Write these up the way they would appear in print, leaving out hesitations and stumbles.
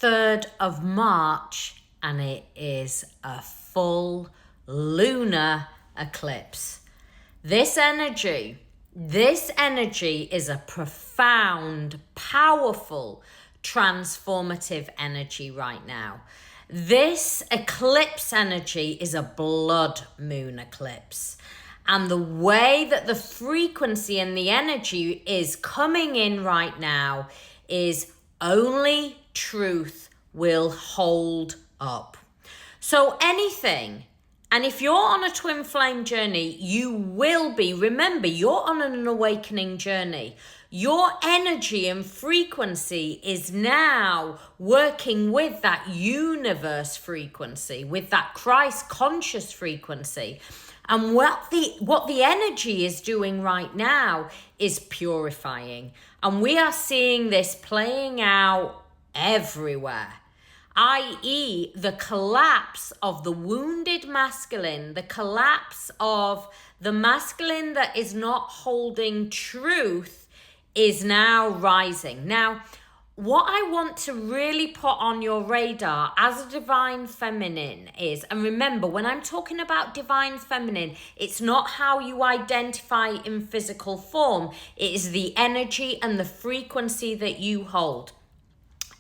3rd of March, and it is a full lunar eclipse. This energy is a profound, powerful, transformative energy right now. This eclipse energy is a blood moon eclipse. And the way that the frequency and the energy is coming in right now is only truth will hold up. So anything, and if you're on a twin flame journey, you will be, remember, you're on an awakening journey. Your energy and frequency is now working with that universe frequency, with that Christ conscious frequency. And what the energy is doing right now is purifying. And we are seeing this playing out everywhere, i.e. the collapse of the wounded masculine, the collapse of the masculine that is not holding truth is now rising. Now, what I want to really put on your radar as a divine feminine is, and remember, when I'm talking about divine feminine, it's not how you identify in physical form. It is the energy and the frequency that you hold.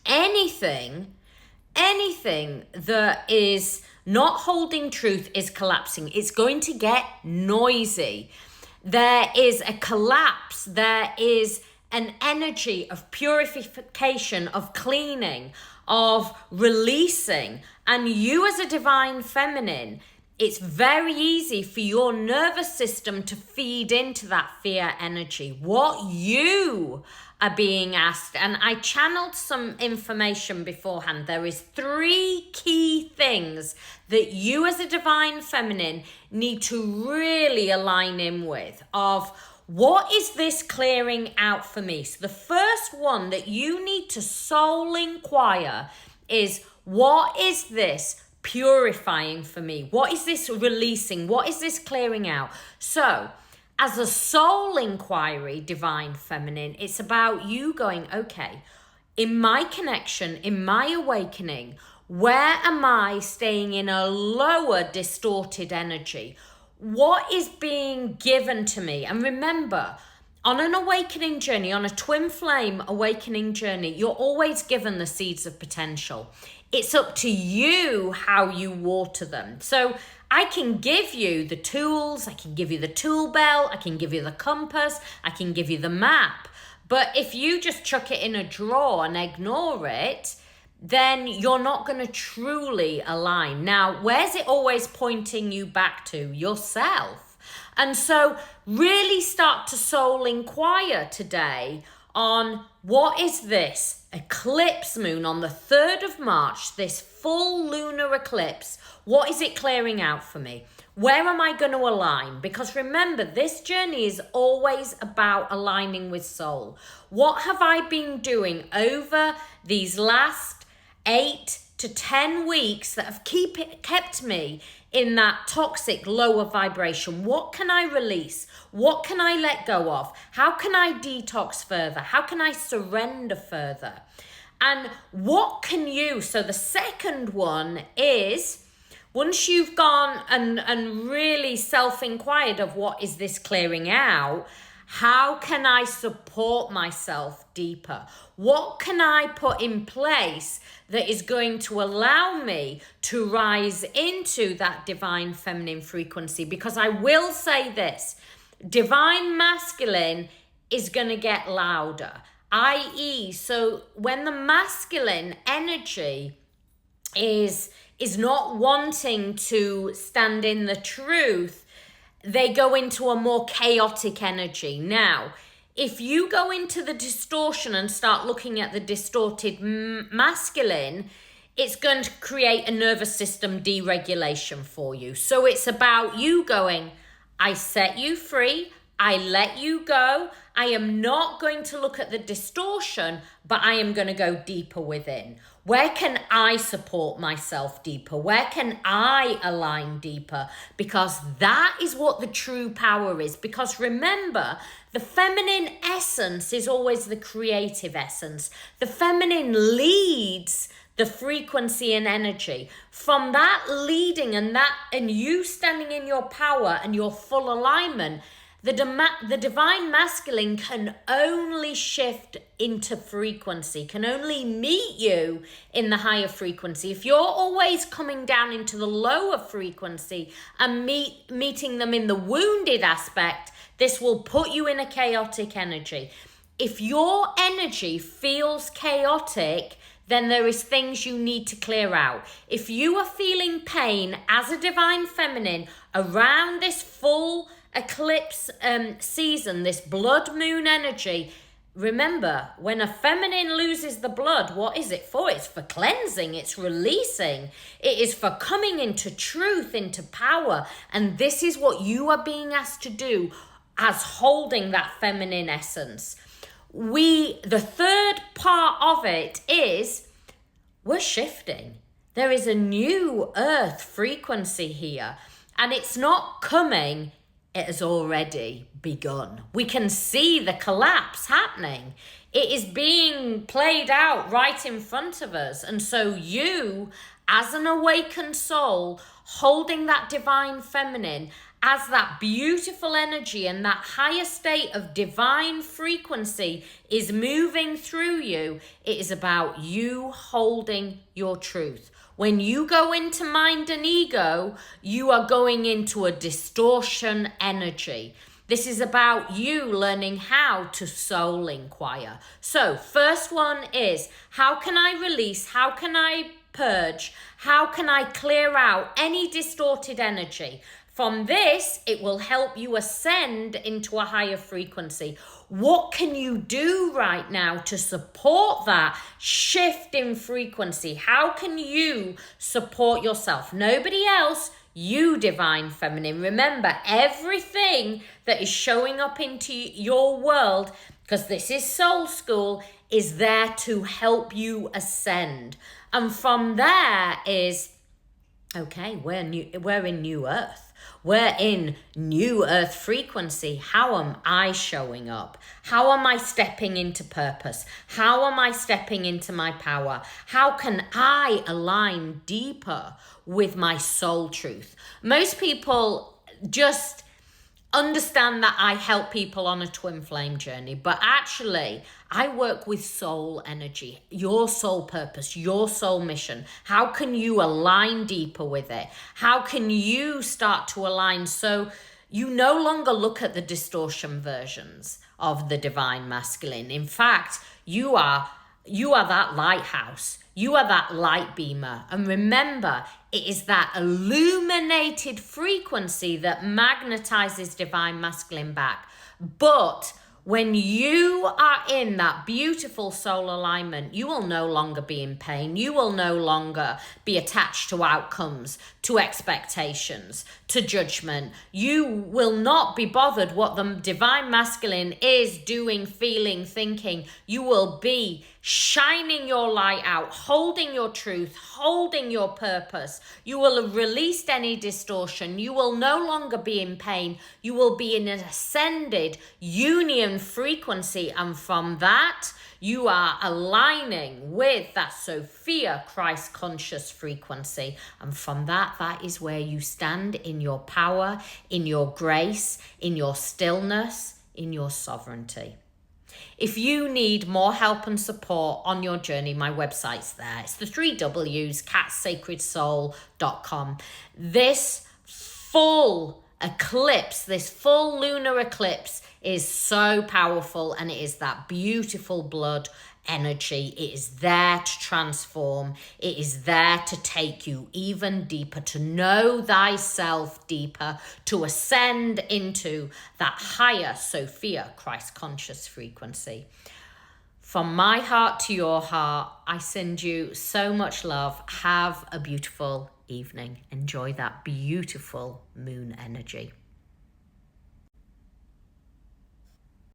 Anything that is not holding truth is collapsing. It's going to get noisy. There is a collapse. There is an energy of purification, of cleaning, of releasing. And you as a divine feminine, it's very easy for your nervous system to feed into that fear energy. What you are being asked, and I channeled some information beforehand, there is 3 key things that you as a divine feminine need to really align in with of what is this clearing out for me? So the first one that you need to soul inquire is, what is this purifying for me? What is this releasing? What is this clearing out? So as a soul inquiry, divine feminine, it's about you going, okay, in my connection, in my awakening, where am I staying in a lower distorted energy? What is being given to me? And remember, on an awakening journey, on a twin flame awakening journey, you're always given the seeds of potential. It's up to you how you water them. So I can give you the tools, I can give you the tool belt, I can give you the compass, I can give you the map. But if you just chuck it in a drawer and ignore it, then you're not going to truly align. Now, where's it always pointing you back to? Yourself. And so really start to soul inquire today on, what is this eclipse moon on the 3rd of March, this full lunar eclipse? What is it clearing out for me? Where am I going to align? Because remember, this journey is always about aligning with soul. What have I been doing over these last 8 to 10 weeks that have kept me in that toxic lower vibration? What can I release? What can I let go of? How can I detox further? How can I surrender further? And what can you, so the second one is, once you've gone and really self-inquired of what is this clearing out, how can I support myself deeper? What can I put in place that is going to allow me to rise into that divine feminine frequency? Because I will say this, divine masculine is going to get louder, i.e. so when the masculine energy is not wanting to stand in the truth, they go into a more chaotic energy. Now, if you go into the distortion and start looking at the distorted masculine, it's going to create a nervous system deregulation for you. So it's about you going, I set you free, I let you go. I am not going to look at the distortion, but I am going to go deeper within. Where can I support myself deeper? Where can I align deeper? Because that is what the true power is. Because remember, the feminine essence is always the creative essence. The feminine leads the frequency and energy. From that leading and you standing in your power and your full alignment, the divine masculine can only shift into frequency, can only meet you in the higher frequency. If you're always coming down into the lower frequency and meeting them in the wounded aspect, this will put you in a chaotic energy. If your energy feels chaotic, then there is things you need to clear out. If you are feeling pain as a divine feminine around this full eclipse season, this blood moon energy, remember, when a feminine loses the blood, what is it for? It's for cleansing, it's releasing, it is for coming into truth, into power. And this is what you are being asked to do as holding that feminine essence. The third part of it is we're shifting. There is a new earth frequency here, and it's not coming, it has already begun. We can see the collapse happening. It is being played out right in front of us. And so you, as an awakened soul, holding that divine feminine, as that beautiful energy and that higher state of divine frequency is moving through you, it is about you holding your truth. When you go into mind and ego, you are going into a distortion energy. This is about you learning how to soul inquire. So first one is, how can I release? How can I purge? How can I clear out any distorted energy? From this, it will help you ascend into a higher frequency. What can you do right now to support that shift in frequency? How can you support yourself? Nobody else, you divine feminine. Remember, everything that is showing up into your world, because this is soul school, is there to help you ascend. And from there is, okay, we're in new earth. We're in new earth frequency. How am I showing up? How am I stepping into purpose? How am I stepping into my power? How can I align deeper with my soul truth? Most people just understand that I help people on a twin flame journey, but actually I work with soul energy, your soul purpose, your soul mission. How can you align deeper with it? How can you start to align so you no longer look at the distortion versions of the divine masculine? In fact, you are that lighthouse. You are that light beamer. And remember, it is that illuminated frequency that magnetizes divine masculine back. But when you are in that beautiful soul alignment, you will no longer be in pain. You will no longer be attached to outcomes, to expectations, to judgment. You will not be bothered what the divine masculine is doing, feeling, thinking. You will be shining your light out, holding your truth, holding your purpose. You will have released any distortion. You will no longer be in pain. You will be in an ascended union frequency. And from that, you are aligning with that Sophia Christ conscious frequency. And from that is where you stand in your power, in your grace, in your stillness, in your sovereignty. If you need more help and support on your journey, my website's there. It's the 3 W's, catsacredsoul.com. This full eclipse, this full lunar eclipse is so powerful, and it is that beautiful blood energy. It is there to transform. It is there to take you even deeper, to know thyself deeper, to ascend into that higher Sophia Christ conscious frequency. From my heart to your heart, I send you so much love. Have a beautiful evening. Enjoy that beautiful moon energy.